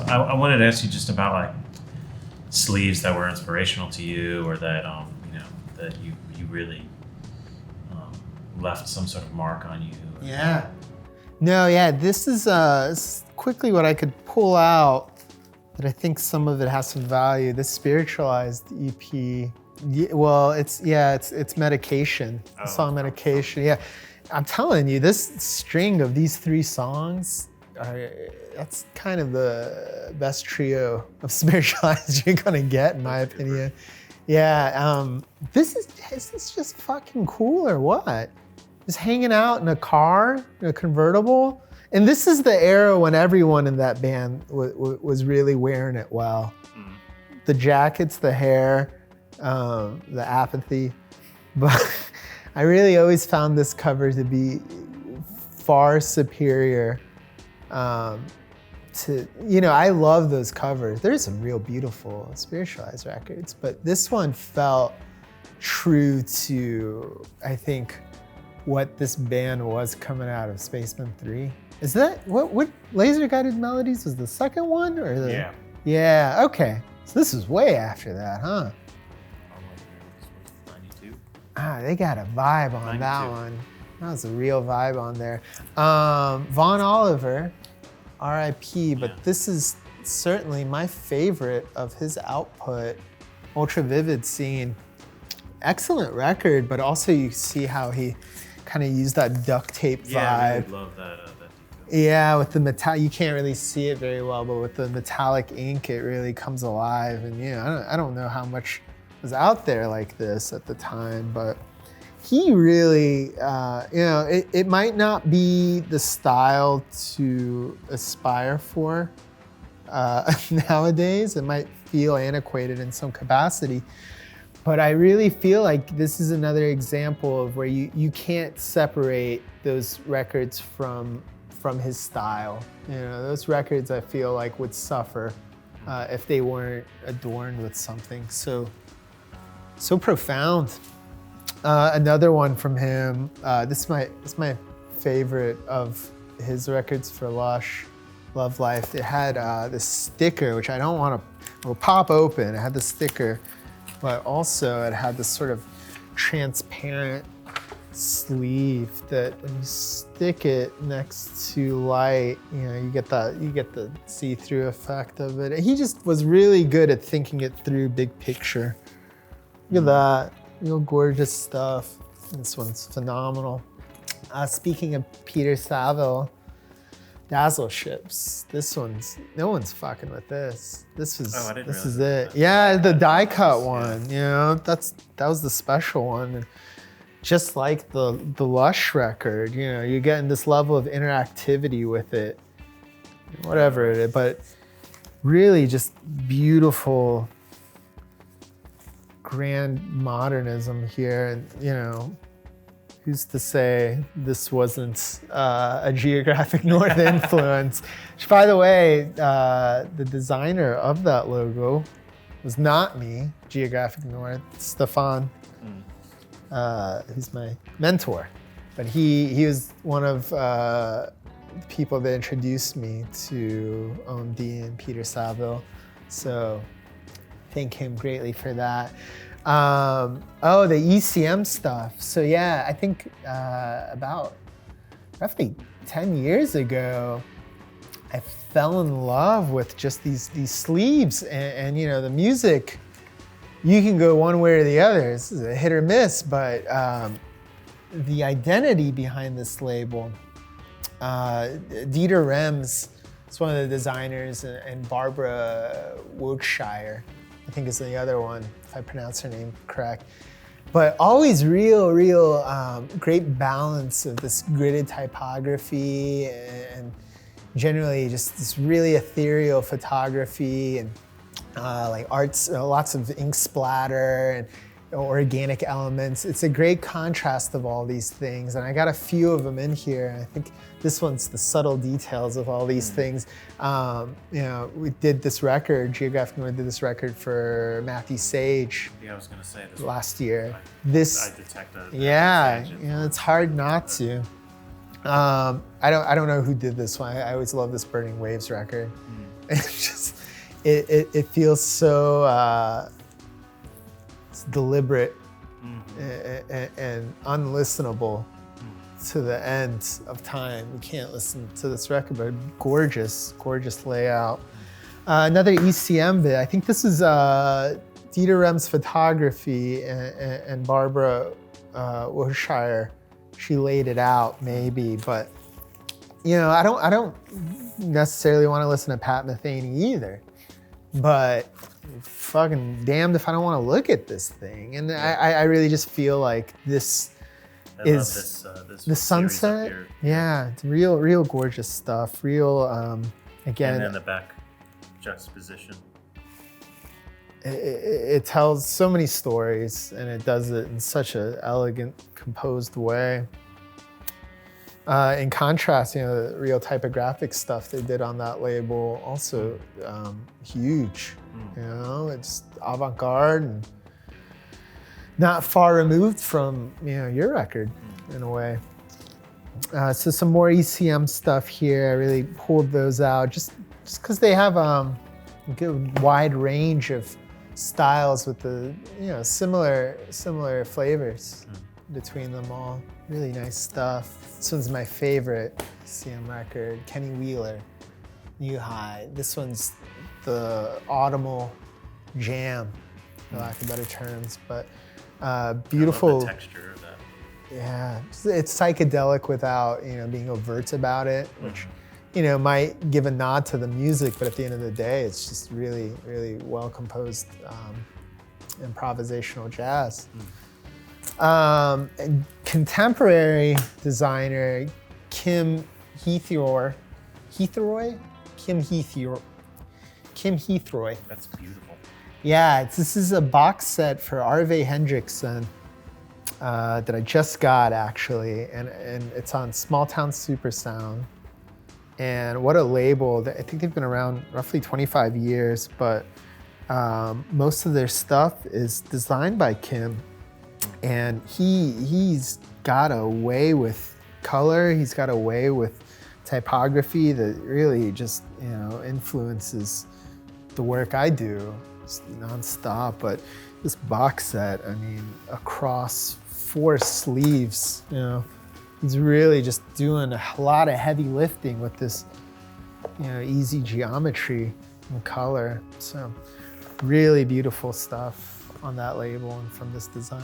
I wanted to ask you just about like sleeves that were inspirational to you, or that that you really left some sort of mark on you. Yeah. No, yeah. This is quickly what I could pull out. That I think some of it has some value. This spiritualized EP. Well, it's Medication. The song Medication. Yeah. I'm telling you, this string of these 3 songs, that's kind of the best trio of spiritualized you're gonna get, in my opinion. Yeah, is this just fucking cool or what? Just hanging out in a car, in a convertible. And this is the era when everyone in that band was really wearing it well. The jackets, the hair, the apathy. But I really always found this cover to be far superior to, I love those covers. There's some real beautiful spiritualized records, but this one felt true to, I think, what this band was coming out of Spaceman 3. Is that, what Laser Guided Melodies was the second one? Or the, Yeah. Yeah, okay. So this is way after that, huh? 92. They got a vibe on 92. that one. That was a real vibe on there. Vaughn Oliver, R.I.P., but this is certainly my favorite of his output. Ultra Vivid Scene. Excellent record, but also you see how he kind of used that duct tape vibe. Yeah, I really love that. Yeah, with the metal, you can't really see it very well, but with the metallic ink, it really comes alive. And I don't know how much was out there like this at the time, but he really, it might not be the style to aspire for nowadays. It might feel antiquated in some capacity, but I really feel like this is another example of where you can't separate those records from his style. Those records I feel like would suffer if they weren't adorned with something so profound. Another one from him, this is my favorite of his records for Lush, Love Life. It had this sticker, which I don't want to pop open. It had the sticker, but also it had this sort of transparent sleeve that when you stick it next to light, you get the see-through effect of it. He just was really good at thinking it through, big picture. Look at that, real gorgeous stuff. This one's phenomenal. Speaking of Peter Saville, Dazzle Ships. No one's fucking with this. This is it. Yeah, the die cut one. That was the special one. And just like the Lush record, you're getting this level of interactivity with it, whatever it is, but really just beautiful, grand modernism here. And who's to say this wasn't a Geographic North influence? Which, by the way, the designer of that logo was not me, Geographic North, Stefan. Who's my mentor, but he was one of the people that introduced me to OMD and Peter Saville, so thank him greatly for that. The ECM stuff. So yeah, I think about roughly 10 years ago, I fell in love with just these sleeves and the music. You can go one way or the other. This is a hit or miss, but the identity behind this label, Dieter Rems is one of the designers, and Barbara Wiltshire, I think is the other one, if I pronounce her name correct. But always real great balance of this gridded typography and generally just this really ethereal photography and like arts, lots of ink splatter and organic elements. It's a great contrast of all these things, and I got a few of them in here. I think this one's the subtle details of all these things. We did this record, Geographic North did this record for Matthew Sage. Yeah, I was gonna say this last year. I detected. It's hard not to. I don't know who did this one. I always love this Burning Waves record. It feels so it's deliberate and unlistenable to the end of time. You can't listen to this record, but gorgeous layout. Another ECM bit. I think this is Dieter Rem's photography and Barbara Wilshire. She laid it out maybe, but I don't necessarily want to listen to Pat Metheny either. But fucking damned if I don't want to look at this thing. And I really just feel like this is the sunset. Yeah, it's real gorgeous stuff. Real again. And then the back juxtaposition. It tells so many stories, and it does it in such an elegant, composed way. In contrast, the real typographic stuff they did on that label, also huge. It's avant-garde and not far removed from your record in a way. So some more ECM stuff here. I really pulled those out just because they have a good wide range of styles with the similar flavors between them all. Really nice stuff. This one's my favorite ECM record, Kenny Wheeler, New High. This one's the autumnal jam, for lack of better terms, but beautiful. I love the texture of that. Yeah, it's psychedelic without being overt about it, which might give a nod to the music, but at the end of the day, it's just really, really well composed improvisational jazz. Contemporary designer Kim Heathroy. That's beautiful. Yeah, this is a box set for Arve Hendrickson that I just got actually, and it's on Small Town Super Sound. And what a label! I think they've been around roughly 25 years, but most of their stuff is designed by Kim. And he's got a way with color, he's got a way with typography that really just, influences the work I do nonstop. But this box set, across 4 sleeves, he's really just doing a lot of heavy lifting with this, easy geometry and color. So really beautiful stuff on that label and from this design.